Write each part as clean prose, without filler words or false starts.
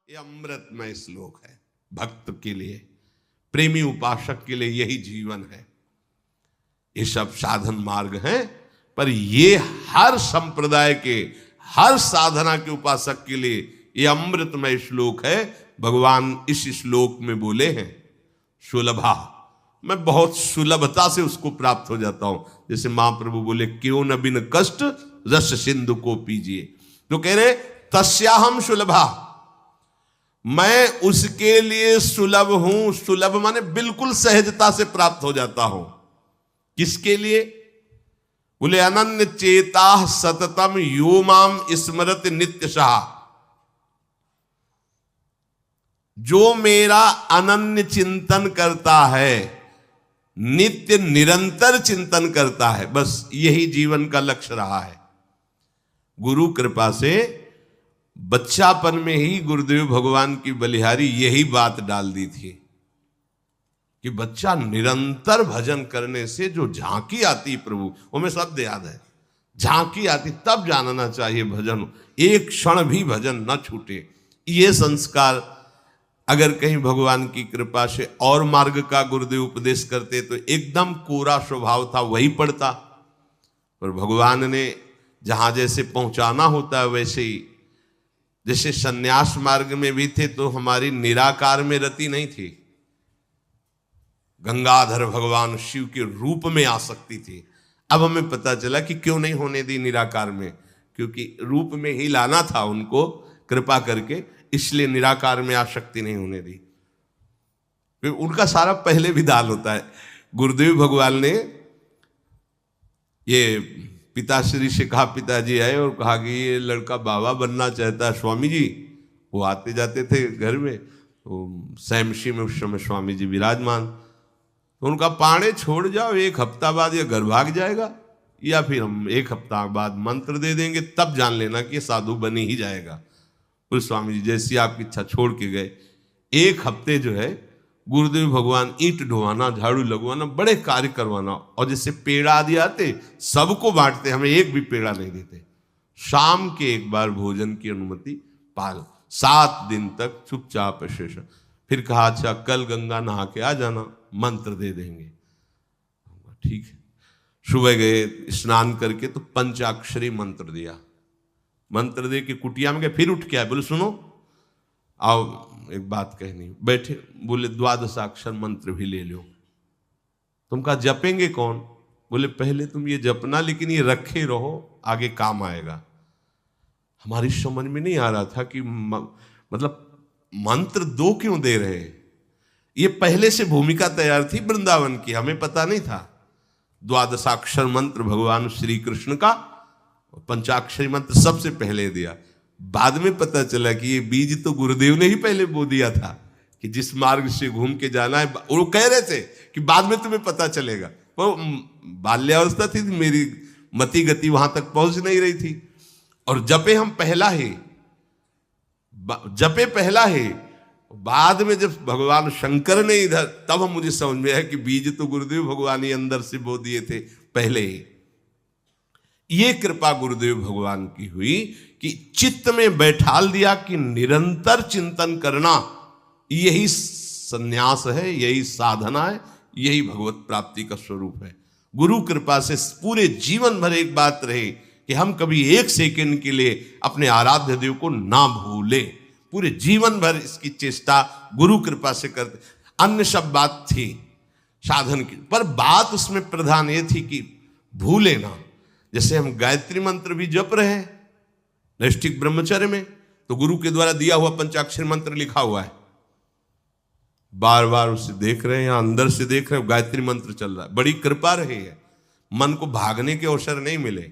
ये अमृतमय श्लोक है भक्त के लिए, प्रेमी उपासक के लिए यही जीवन है। ये सब साधन मार्ग हैं, पर ये हर संप्रदाय के, हर साधना के उपासक के लिए ये अमृतमय श्लोक है। भगवान इस श्लोक में बोले हैं सुलभा, मैं बहुत सुलभता से उसको प्राप्त हो जाता हूं। जैसे महाप्रभु बोले क्यों न बिन कष्ट रस सिंधु को पीजिए, तो कह रहे तस्याहम सुलभा, मैं उसके लिए सुलभ हूं। सुलभ माने बिल्कुल सहजता से प्राप्त हो जाता हूं। किसके लिए? बोले अनन्य चेता सततम यो माम स्मरत नित्यशः, जो मेरा अनन्य चिंतन करता है, नित्य निरंतर चिंतन करता है, बस यही जीवन का लक्ष्य रहा है। गुरु कृपा से बच्चापन में ही गुरुदेव भगवान की बलिहारी यही बात डाल दी थी कि बच्चा निरंतर भजन करने से जो झांकी आती प्रभु, वो में शब्द याद है, झांकी आती तब जानना चाहिए भजन, एक क्षण भी भजन न छूटे। ये संस्कार अगर कहीं भगवान की कृपा से और मार्ग का गुरुदेव उपदेश करते तो एकदम कोरा स्वभाव था वही पड़ता, पर भगवान ने जहां जैसे पहुंचाना होता है वैसे ही, जैसे सन्यास मार्ग में भी थे तो हमारी निराकार में रति नहीं थी, गंगाधर भगवान शिव के रूप में आसक्ति थी। अब हमें पता चला कि क्यों नहीं होने दी निराकार में, क्योंकि रूप में ही लाना था उनको कृपा करके, इसलिए निराकार में आसक्ति नहीं होने दी। फिर उनका सारा पहले विधान होता है। गुरुदेव भगवान ने ये पिताश्री से कहा, पिताजी आए और कहा कि ये लड़का बाबा बनना चाहता है स्वामी जी। वो आते जाते थे घर में, तो सैमशी में उस समय स्वामी जी विराजमान, तो उनका पाणे छोड़ जाओ, एक हफ्ता बाद ये घर भाग जाएगा, या फिर हम एक हफ्ता बाद मंत्र दे देंगे, तब जान लेना कि ये साधु बनी ही जाएगा। उस स्वामी जी जैसी आपकी इच्छा छोड़ के गए। एक हफ्ते जो है गुरुदेव भगवान ईंट ढोवाना, झाड़ू लगवाना, बड़े कार्य करवाना, और जैसे पेड़ा आदि आते सबको बांटते, हमें एक भी पेड़ा नहीं देते। शाम के एक बार भोजन की अनुमति पाल, 7 दिन तक चुपचाप शेष। फिर कहा अच्छा कल गंगा नहा के आ जाना, मंत्र दे देंगे। ठीक है, सुबह गए स्नान करके तो पंचाक्षरी मंत्र दिया, मंत्र दे के कुटिया में गए, फिर उठ के आए, बोले सुनो आओ एक बात कहनी। बैठे, बोले 12 मंत्र भी ले लो। तुम कहा जपेंगे कौन? बोले पहले तुम ये जपना, लेकिन ये रखे रहो, आगे काम आएगा। हमारी समझ में नहीं आ रहा था कि मतलब मंत्र 2 क्यों दे रहे। ये पहले से भूमिका तैयार थी वृंदावन की, हमें पता नहीं था। 12 मंत्र भगवान श्री कृष्ण का, पंचाक्षरी मंत्र सबसे पहले दिया। बाद में पता चला कि ये बीज तो गुरुदेव ने ही पहले बो दिया था कि जिस मार्ग से घूम के जाना है। वो कह रहे थे कि बाद में तुम्हें पता चलेगा, वो बाल्यावस्था थी, मेरी मति गति वहां तक पहुंच नहीं रही थी। और जपे हम पहला ही, जपे पहला ही, बाद में जब भगवान शंकर ने इधर, तब हम मुझे समझ में आया कि बीज तो गुरुदेव भगवान ही अंदर से बो दिए थे पहले ही। ये कृपा गुरुदेव भगवान की हुई कि चित्त में बैठाल दिया कि निरंतर चिंतन करना यही संन्यास है, यही साधना है, यही भगवत प्राप्ति का स्वरूप है। गुरु कृपा से पूरे जीवन भर एक बात रहे कि हम कभी 1 सेकंड के लिए अपने आराध्य देव को ना भूले। पूरे जीवन भर इसकी चेष्टा गुरु कृपा से करते। अन्य सब बात थी साधन की, पर बात उसमें प्रधान ये थी कि भूले ना। जैसे हम गायत्री मंत्र भी जप रहे हैं नैष्ठिक ब्रह्मचर्य में, तो गुरु के द्वारा दिया हुआ पंचाक्षर मंत्र लिखा हुआ है, बार बार उसे देख रहे हैं, या अंदर से देख रहे हैं, गायत्री मंत्र चल रहा है। बड़ी कृपा रही है, मन को भागने के अवसर नहीं मिले।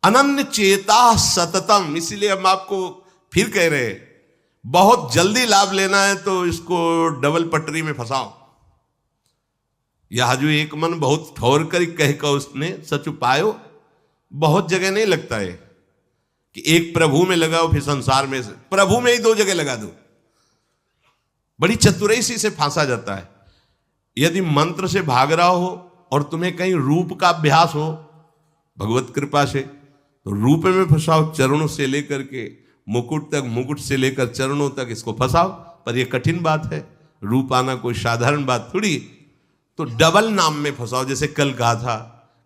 अनन्य चेता सततम, इसीलिए हम आपको फिर कह रहे हैं, बहुत जल्दी लाभ लेना है तो इसको डबल पटरी में फंसाओ। यह जो एक मन बहुत ठोर कर कह कर उसने सच उपायो, बहुत जगह नहीं लगता है कि एक प्रभु में लगाओ फिर संसार में, प्रभु में ही 2 जगह लगा दो। बड़ी चतुराई से फांसा जाता है। यदि मंत्र से भाग रहा हो और तुम्हें कहीं रूप का अभ्यास हो भगवत कृपा से, तो रूप में फंसाओ, चरणों से लेकर के मुकुट तक, मुकुट से लेकर चरणों तक इसको फंसाओ। पर यह कठिन बात है, रूप आना कोई साधारण बात थोड़ी। तो डबल नाम में फंसाओ। जैसे कल कहा था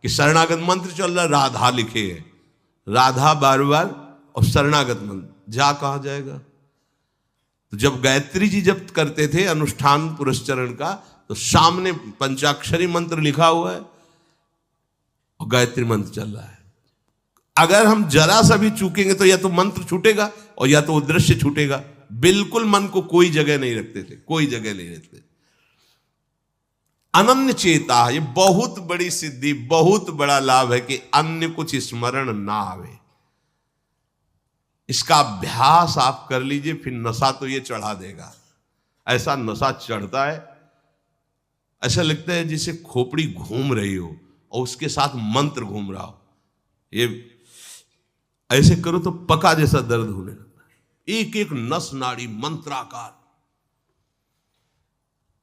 कि शरणागत मंत्र चल रहा, राधा लिखे है, राधा बार बार, और शरणागत मंत्र जा कहा जाएगा। तो जब गायत्री जी जब करते थे अनुष्ठान पुरस्चरण का, तो सामने पंचाक्षरी मंत्र लिखा हुआ है और गायत्री मंत्र चल रहा है। अगर हम जरा सा भी चूकेंगे तो या तो मंत्र छूटेगा और या तो वो दृश्य छूटेगा। बिल्कुल मन को कोई जगह नहीं रखते थे, कोई जगह नहीं रखते। अनन्य चेता, ये बहुत बड़ी सिद्धि, बहुत बड़ा लाभ है कि अन्य कुछ स्मरण ना आवे। इसका अभ्यास आप कर लीजिए, फिर नशा तो ये चढ़ा देगा। ऐसा नशा चढ़ता है, ऐसा लगता है जैसे खोपड़ी घूम रही हो और उसके साथ मंत्र घूम रहा हो। ये ऐसे करो तो पका जैसा दर्द होने लगता है। एक एक नस नाड़ी मंत्राकार।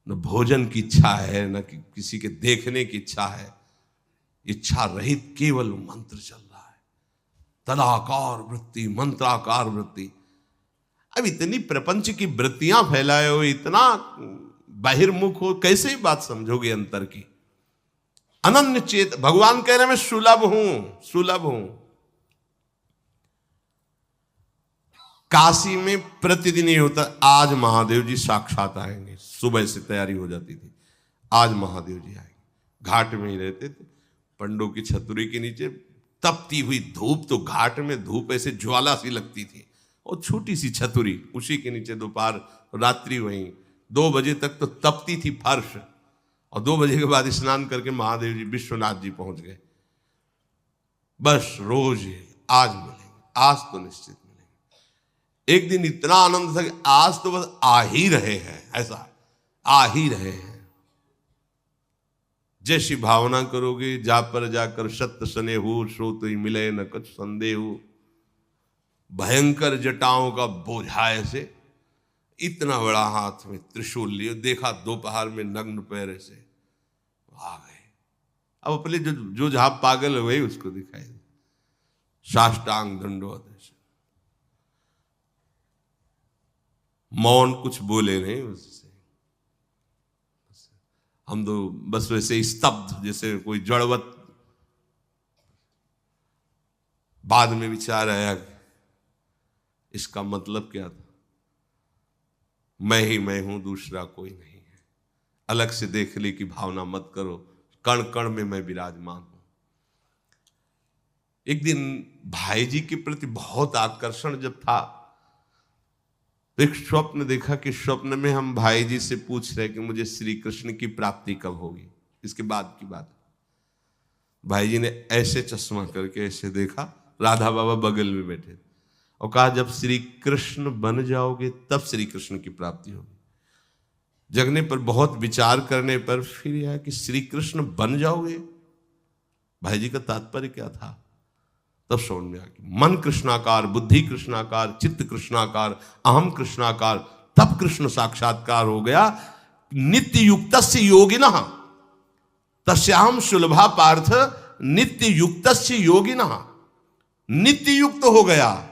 न भोजन की इच्छा है, न किसी के देखने की इच्छा है, इच्छा रहित केवल मंत्र चल रहा है। तदाकार वृत्ति, मंत्राकार वृत्ति। अब इतनी प्रपंच की वृत्तियां फैलाए हो, इतना बहिर्मुख हो, कैसे बात समझोगे अंतर की। अनन्य चेत, भगवान कह रहे मैं सुलभ हूं, सुलभ हूं। काशी में प्रतिदिन ये होता, आज महादेव जी साक्षात आएंगे। सुबह से तैयारी हो जाती थी, आज महादेव जी आएंगे। घाट में ही रहते थे, पंडों की छतरी के नीचे तपती हुई धूप, तो घाट में धूप ऐसे ज्वाला सी लगती थी, और छोटी सी छतरी, उसी के नीचे दोपहर रात्रि वहीं 2 बजे तक तो तपती थी फर्श। और 2 बजे के बाद स्नान करके महादेव जी विश्वनाथ जी पहुंच गए। बस रोज आज मिलेंगे, आज तो निश्चित मिलेंगे। एक दिन इतना आनंद था कि आज तो बस आ ही रहे हैं, ऐसा आ ही रहे हैं। जैसी भावना करोगे, जा पर जाकर सत्य स्नेहु, सो तो ही मिले न कुछ संदेह। भयंकर जटाओं का बोझा ऐसे, इतना बड़ा हाथ में त्रिशूल लिए, देखा दोपहर में नग्न पैर से आ गए। अब अपने जो जहां पागल है वही उसको दिखाई दे, साष्टांग दंडवत ऐसे। मौन, कुछ बोले नहीं उससे। हम तो बस वैसे स्तब्ध, जैसे कोई जड़वत। बाद में विचार आया इसका मतलब क्या था। मैं ही मैं हूं, दूसरा कोई नहीं है। अलग से देखने की भावना मत करो, कण कण में मैं विराजमान हूं। एक दिन भाई जी के प्रति बहुत आकर्षण जब था, तो एक स्वप्न देखा कि स्वप्न में हम भाई जी से पूछ रहे कि मुझे श्री कृष्ण की प्राप्ति कब होगी। इसके बाद की बात, भाई जी ने ऐसे चश्मा करके ऐसे देखा, राधा बाबा बगल में बैठे और कहा जब श्री कृष्ण बन जाओगे तब श्री कृष्ण की प्राप्ति होगी। जगने पर, बहुत विचार करने पर फिर यह कि श्री कृष्ण बन जाओगे, भाई जी का तात्पर्य क्या था। तब समझ में आ गया, मन कृष्णाकार, बुद्धि कृष्णाकार, चित्त कृष्णाकार, अहम कृष्णाकार, तब कृष्ण साक्षात्कार हो गया। नित्य युक्तस्य योगिनः तस्याहं सुलभा पार्थ नित्य युक्तस्य योगिनः। नित्य युक्त हो गया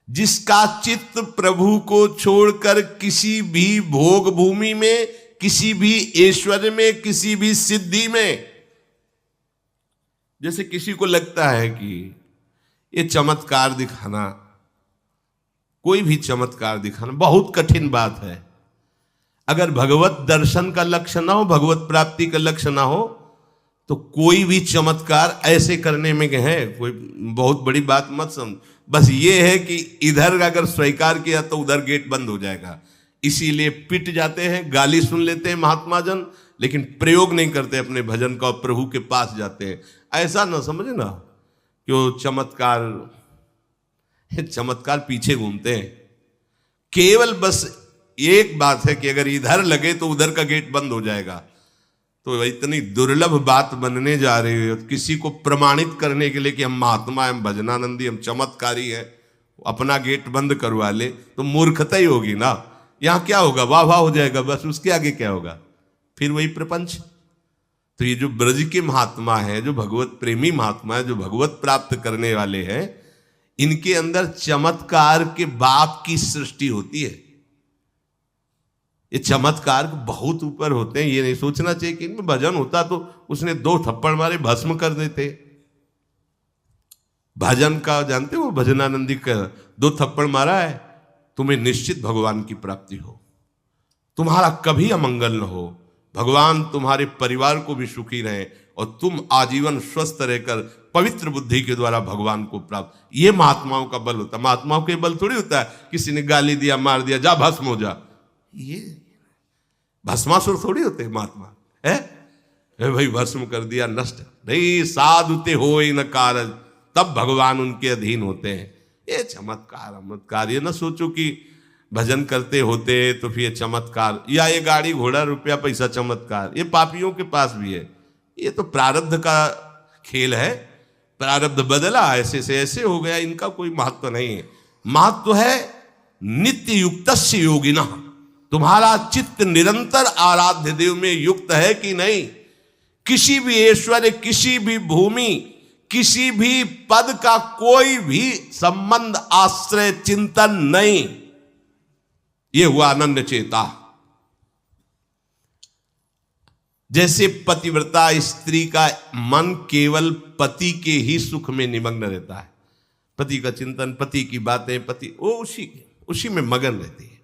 जिसका चित्त प्रभु को छोड़कर किसी भी भोग भूमि में, किसी भी ऐश्वर्य में, किसी भी सिद्धि में। जैसे किसी को लगता है कि ये चमत्कार दिखाना, कोई भी चमत्कार दिखाना बहुत कठिन बात है। अगर भगवत दर्शन का लक्ष्य ना हो, भगवत प्राप्ति का लक्ष्य ना हो, तो कोई भी चमत्कार ऐसे करने में है कोई बहुत बड़ी बात मत समझ। बस ये है कि इधर अगर स्वीकार किया तो उधर गेट बंद हो जाएगा। इसीलिए पिट जाते हैं, गाली सुन लेते हैं महात्मा जन, लेकिन प्रयोग नहीं करते अपने भजन का, प्रभु के पास जाते हैं। ऐसा ना समझे ना कि वो चमत्कार पीछे घूमते हैं। केवल बस एक बात है कि अगर इधर लगे तो उधर का गेट बंद हो जाएगा। तो इतनी दुर्लभ बात बनने जा रही है किसी को प्रमाणित करने के लिए कि हम महात्मा, हम भजनानंदी, हम चमत्कारी हैं, अपना गेट बंद करवा ले तो मूर्खता ही होगी ना। यहां क्या होगा, वाह वाह हो जाएगा, बस उसके आगे क्या होगा, फिर वही प्रपंच। तो ये जो ब्रज के महात्मा है, जो भगवत प्रेमी महात्मा है, जो भगवत प्राप्त करने वाले हैं, इनके अंदर चमत्कार के बाप की सृष्टि होती है। ये चमत्कार बहुत ऊपर होते हैं। ये नहीं सोचना चाहिए कि इनमें भजन होता तो उसने 2 थप्पड़ मारे भस्म कर देते। भजन का जानते हो, भजनानंदी का 2 थप्पड़ मारा है, तुम्हें निश्चित भगवान की प्राप्ति हो, तुम्हारा कभी अमंगल न हो, भगवान तुम्हारे परिवार को भी सुखी रहे और तुम आजीवन स्वस्थ रहकर पवित्र बुद्धि के द्वारा भगवान को प्राप्त। ये महात्माओं का बल होता है। महात्माओं के बल थोड़ी होता है किसी ने गाली दिया, मार दिया, जा भस्म हो जा। ये भस्मासुर थोड़ी होते हैं महात्मा है भाई, भस्म कर दिया, नष्ट नहीं। साधुते हो न कारज, तब भगवान उनके अधीन होते हैं। ये चमत्कार ये ना सोचो कि भजन करते होते तो फिर चमत्कार, या ये गाड़ी घोड़ा रुपया पैसा चमत्कार, ये पापियों के पास भी है। ये तो प्रारब्ध का खेल है, प्रारब्ध बदला, ऐसे से ऐसे हो गया, इनका कोई महत्व नहीं है। महत्व है नित्य युक्तस्य योगिना, तुम्हारा चित्त निरंतर आराध्य देव में युक्त है कि नहीं। किसी भी ऐश्वर्य, किसी भी भूमि, किसी भी पद का कोई भी संबंध, आश्रय, चिंतन नहीं। ये हुआ अनन्य चेता। जैसे पतिव्रता स्त्री का मन केवल पति के ही सुख में निमग्न रहता है, पति का चिंतन, पति की बातें, पति वो उसी में मगन रहती है।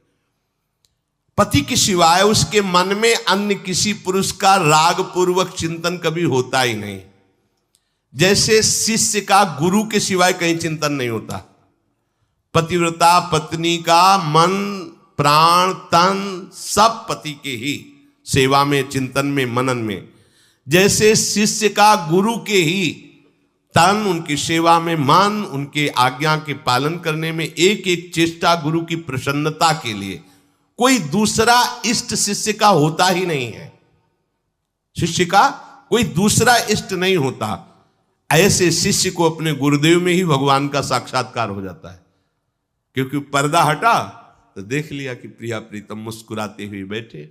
पति के सिवाय उसके मन में अन्य किसी पुरुष का राग पूर्वक चिंतन कभी होता ही नहीं। जैसे शिष्य का गुरु के सिवाय कहीं चिंतन नहीं होता। पतिव्रता पत्नी का मन, प्राण, तन सब पति के ही सेवा में, चिंतन में, मनन में। जैसे शिष्य का गुरु के ही तन, उनकी सेवा में मन, उनके आज्ञा के पालन करने में एक एक चेष्टा गुरु की प्रसन्नता के लिए, कोई दूसरा इष्ट शिष्य का होता ही नहीं है। शिष्य का कोई दूसरा इष्ट नहीं होता। ऐसे शिष्य को अपने गुरुदेव में ही भगवान का साक्षात्कार हो जाता है। क्योंकि पर्दा हटा तो देख लिया कि प्रिया प्रीतम मुस्कुराते हुए बैठे।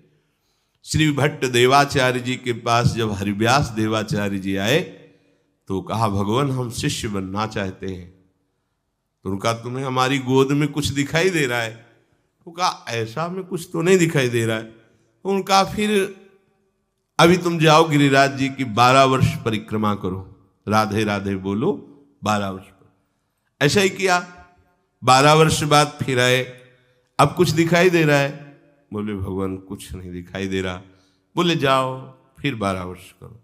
श्री भट्ट देवाचार्य जी के पास जब हरिव्यास देवाचार्य जी आए तो कहा, भगवान हम शिष्य बनना चाहते हैं। तो उनका, तुम्हें हमारी गोद में कुछ दिखाई दे रहा है? तो कहा, ऐसा में कुछ तो नहीं दिखाई दे रहा है। तो उनका, फिर अभी तुम जाओ गिरिराज जी की 12 वर्ष परिक्रमा करो, राधे राधे बोलो 12 वर्ष पर। ऐसा ही किया। 12 वर्ष बाद फिर आए, अब कुछ दिखाई दे रहा है? बोले भगवान कुछ नहीं दिखाई दे रहा। बोले जाओ फिर 12 वर्ष करो।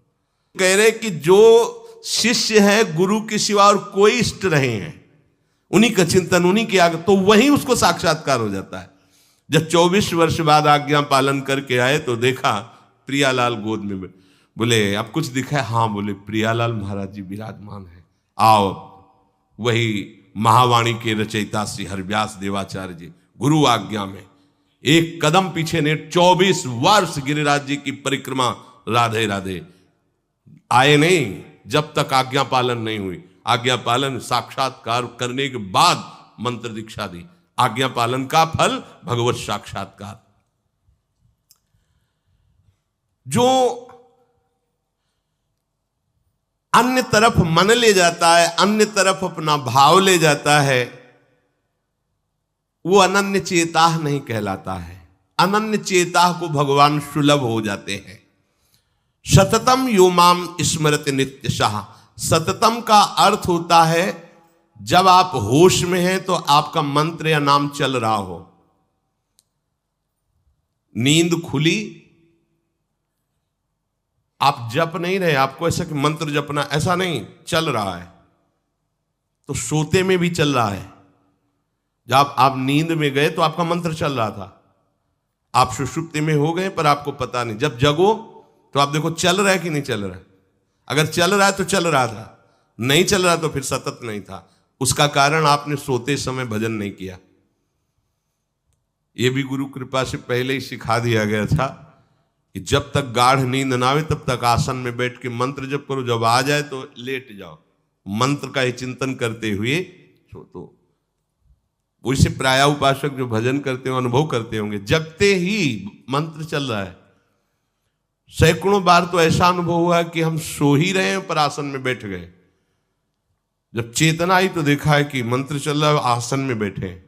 कह रहे कि जो शिष्य है गुरु के सिवा और कोई इष्ट नहीं है, उन्हीं का चिंतन, उन्हीं के आगे, तो वहीं उसको साक्षात्कार हो जाता है। जब 24 वर्ष बाद आज्ञा पालन करके आए तो देखा प्रियालाल गोद में। बोले अब कुछ दिखा है? हाँ। बोले प्रियालाल महाराज जी विराजमान है, आओ। वही महावाणी के रचयिता श्री हरिव्यास देवाचार्य जी गुरु आज्ञा में एक कदम पीछे ने 24 वर्ष गिरिराज जी की परिक्रमा राधे राधे आए नहीं, जब तक आज्ञा पालन नहीं हुई। आज्ञा पालन साक्षात्कार करने के बाद मंत्र दीक्षा दी। आज्ञा पालन का फल भगवत साक्षात्कार। जो अन्य तरफ मन ले जाता है, अन्य तरफ अपना भाव ले जाता है, वो अनन्य चेता नहीं कहलाता है। अनन्य चेता को भगवान सुलभ हो जाते हैं। सततम यो माम स्मरति नित्यशः। सततम का अर्थ होता है जब आप होश में हैं तो आपका मंत्र या नाम चल रहा हो। नींद खुली, आप जप नहीं रहे, आपको ऐसा कि मंत्र जपना, ऐसा नहीं, चल रहा है। तो सोते में भी चल रहा है। जब आप नींद में गए तो आपका मंत्र चल रहा था, आप सुषुप्ति में हो गए पर आपको पता नहीं। जब जगो तो आप देखो चल रहा है कि नहीं चल रहा है। अगर चल रहा है तो चल रहा था, नहीं चल रहा तो फिर सतत नहीं था। उसका कारण आपने सोते समय भजन नहीं किया। यह भी गुरु कृपा से पहले ही सिखा दिया गया था कि जब तक गाढ़ नींद ना आवे तब तक आसन में बैठ के मंत्र जप करो, जब आ जाए तो लेट जाओ, मंत्र का ही चिंतन करते हुए सो। तो वैसे प्राय उपासक जो भजन करते हो अनुभव करते होंगे, जगते ही मंत्र चल रहा है। सैकड़ों बार तो ऐसा अनुभव हुआ कि हम सो ही रहे हैं पर आसन में बैठ गए। जब चेतना आई तो देखा है कि मंत्र चल रहा है, आसन में बैठे हैं।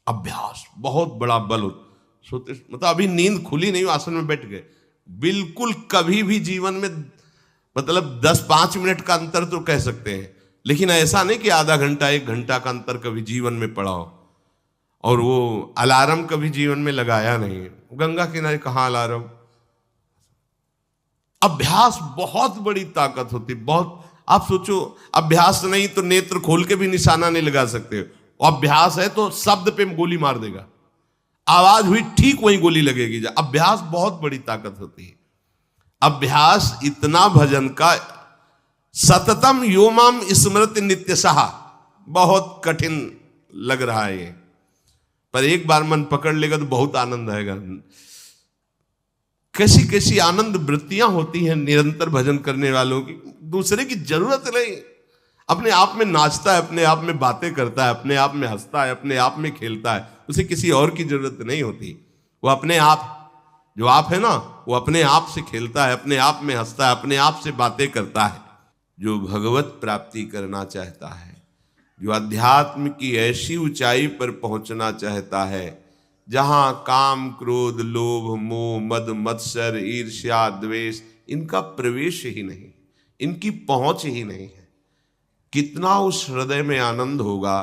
अभ्यास बहुत बड़ा बल होता, सोते मतलब अभी नींद खुली नहीं, आसन में बैठ गए। बिल्कुल कभी भी जीवन में मतलब 10-5 मिनट का अंतर तो कह सकते हैं, लेकिन ऐसा नहीं कि आधा घंटा 1 घंटा का अंतर कभी जीवन में पड़ा हो। और वो अलार्म कभी जीवन में लगाया नहीं, गंगा किनारे कहाँ अलार्म। अभ्यास बहुत बड़ी ताकत होती, बहुत। आप सोचो, अभ्यास नहीं तो नेत्र खोल के भी निशाना नहीं लगा सकते, अभ्यास है तो शब्द पे गोली मार देगा, आवाज हुई ठीक वहीं गोली लगेगी। अभ्यास बहुत बड़ी ताकत होती है। अभ्यास इतना भजन का, सततम योमम स्मृति नित्यशः, बहुत कठिन लग रहा है ये, पर एक बार मन पकड़ लेगा तो बहुत आनंद आएगा। कैसी कैसी आनंद वृत्तियां होती हैं निरंतर भजन करने वालों की। दूसरे की जरूरत नहीं, अपने आप में नाचता है, अपने आप में बातें करता है, अपने आप में हंसता है, अपने आप में खेलता है, उसे किसी और की जरूरत नहीं होती। वो अपने आप, जो आप है ना, वो अपने आप से खेलता है, अपने आप में हंसता है, अपने आप से बातें करता है। जो भगवत प्राप्ति करना चाहता है, जो अध्यात्म की ऐसी ऊंचाई पर पहुंचना चाहता है जहां काम क्रोध लोभ मोह मद मत्सर ईर्ष्या द्वेष इनका प्रवेश ही नहीं, इनकी पहुंच ही नहीं है, कितना उस हृदय में आनंद होगा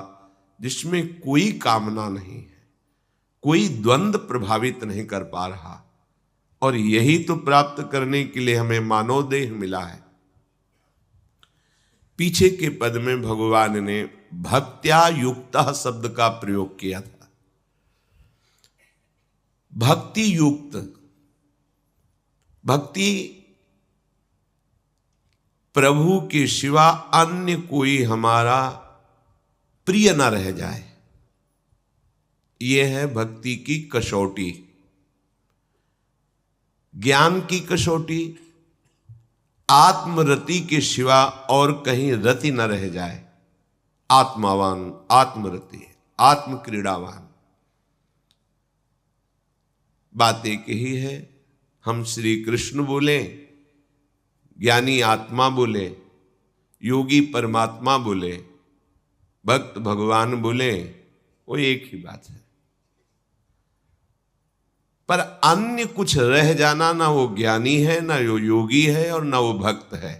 जिसमें कोई कामना नहीं है, कोई द्वंद्व प्रभावित नहीं कर पा रहा। और यही तो प्राप्त करने के लिए हमें मानव देह मिला है। पीछे के पद में भगवान ने भक्त्या युक्तः शब्द का प्रयोग किया था। भक्ति युक्त, भक्ति प्रभु के सिवा अन्य कोई हमारा प्रिय न रह जाए, यह है भक्ति की कसौटी। ज्ञान की कसौटी, आत्मरति के सिवा और कहीं रति न रह जाए। आत्मावान आत्मरति, आत्म क्रीड़ावान। बात एक ही है, हम श्री कृष्ण बोले, ज्ञानी आत्मा बोले, योगी परमात्मा बोले, भक्त भगवान बोले, वो एक ही बात है। पर अन्य कुछ रह जाना, ना वो ज्ञानी है, ना वो योगी है, और ना वो भक्त है।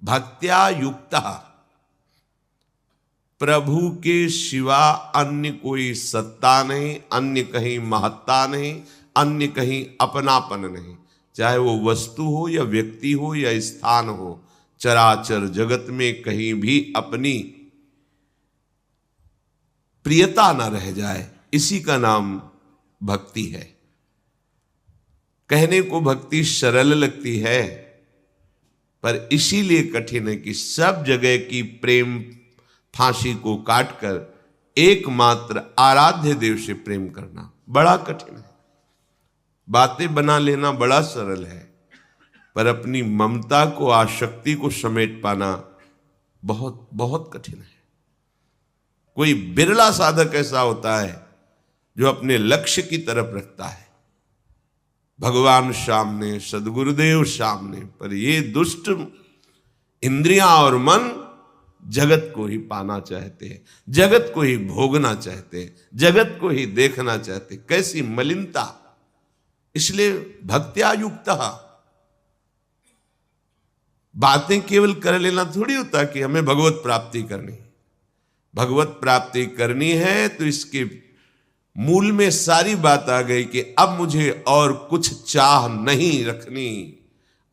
भक्त्या युक्तः, प्रभु के सिवा अन्य कोई सत्ता नहीं, अन्य कहीं महत्ता नहीं, अन्य कहीं अपनापन नहीं। चाहे वो वस्तु हो या व्यक्ति हो या स्थान हो, चराचर जगत में कहीं भी अपनी प्रियता ना रह जाए, इसी का नाम भक्ति है। कहने को भक्ति सरल लगती है, पर इसीलिए कठिन है कि सब जगह की प्रेम फांसी को काटकर एकमात्र आराध्य देव से प्रेम करना बड़ा कठिन है। बातें बना लेना बड़ा सरल है, पर अपनी ममता को, आसक्ति को समेट पाना बहुत बहुत कठिन है। कोई बिरला साधक ऐसा होता है जो अपने लक्ष्य की तरफ रखता है, भगवान सामने, सदगुरुदेव सामने, पर ये दुष्ट इंद्रियां और मन जगत को ही पाना चाहते हैं, जगत को ही भोगना चाहते हैं, जगत को ही देखना चाहते हैं। कैसी मलिनता! इसलिए भक्त्या युक्तः, बातें केवल कर लेना थोड़ी होता कि हमें भगवत प्राप्ति करनी है। भगवत प्राप्ति करनी है तो इसके मूल में सारी बात आ गई कि अब मुझे और कुछ चाह नहीं रखनी,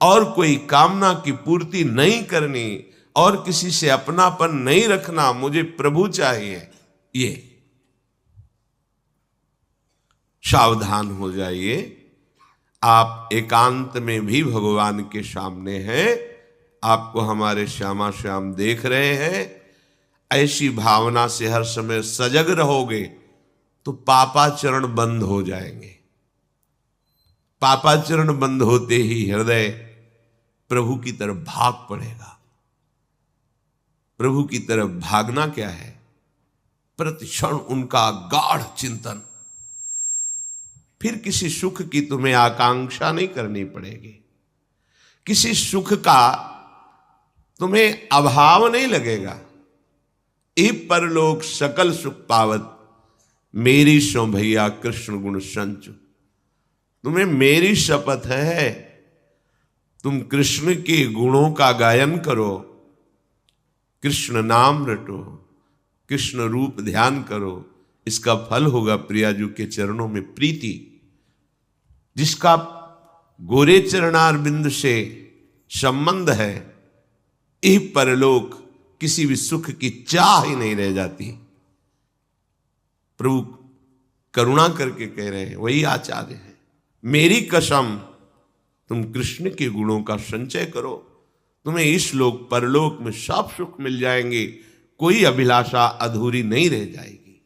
और कोई कामना की पूर्ति नहीं करनी, और किसी से अपनापन नहीं रखना, मुझे प्रभु चाहिए। ये सावधान हो जाइए, आप एकांत में भी भगवान के सामने हैं, आपको हमारे श्यामा श्याम देख रहे हैं। ऐसी भावना से हर समय सजग रहोगे तो पापाचरण बंद हो जाएंगे। पापाचरण बंद होते ही हृदय प्रभु की तरफ भाग पड़ेगा। प्रभु की तरफ भागना क्या है? प्रतिक्षण उनका गाढ़ चिंतन। फिर किसी सुख की तुम्हें आकांक्षा नहीं करनी पड़ेगी, किसी सुख का तुम्हें अभाव नहीं लगेगा। ई परलोक सकल सुख पावत, मेरी सो भैया कृष्ण गुण संचु। तुम्हें मेरी शपथ है, तुम कृष्ण के गुणों का गायन करो, कृष्ण नाम रटो, कृष्ण रूप ध्यान करो। इसका फल होगा प्रियाजू के चरणों में प्रीति। जिसका गोरे चरणार बिंद से संबंध है, यह परलोक किसी भी सुख की चाह ही नहीं रह जाती। प्रभु करुणा करके कह रहे हैं, वही आचार्य है। मेरी कसम, तुम कृष्ण के गुणों का संचय करो, तुम्हें इस लोक परलोक में सब सुख मिल जाएंगे, कोई अभिलाषा अधूरी नहीं रह जाएगी।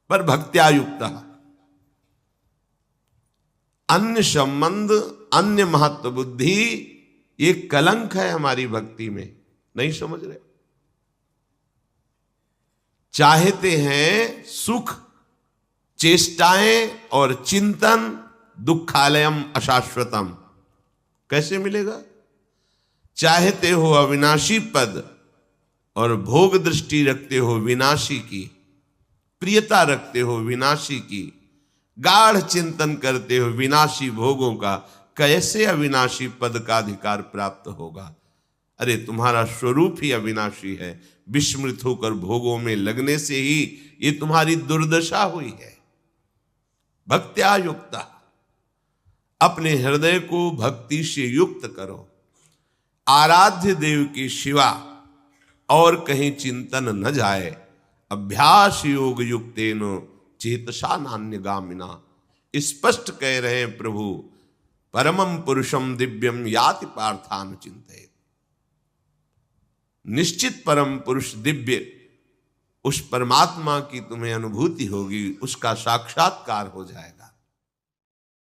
पर भक्त्या युक्त, अन्य संबंध, अन्य महत्व बुद्धि, ये कलंक है हमारी भक्ति में। नहीं समझ रहे? चाहते हैं सुख, चेष्टाएं और चिंतन, दुखालयम अशाश्वतम। कैसे मिलेगा? चाहते हो अविनाशी पद और भोग दृष्टि रखते हो विनाशी की, प्रियता रखते हो विनाशी की, गाढ़ चिंतन करते हो विनाशी भोगों का, कैसे अविनाशी पद का अधिकार प्राप्त होगा? अरे तुम्हारा स्वरूप ही अविनाशी है। विस्मृत होकर भोगों में लगने से ही ये तुम्हारी दुर्दशा हुई है। भक्त्या युक्ता, अपने हृदय को भक्ति से युक्त करो। आराध्य देव की शिवा और कहीं चिंतन न जाए। अभ्यास योग युक्तेन चेतसा नान्यगामिना। स्पष्ट कह रहे हैं प्रभु, परमं पुरुषम दिव्यम याति पार्थान चिंतयेत्। निश्चित परम पुरुष दिव्य, उस परमात्मा की तुम्हें अनुभूति होगी, उसका साक्षात्कार हो जाएगा।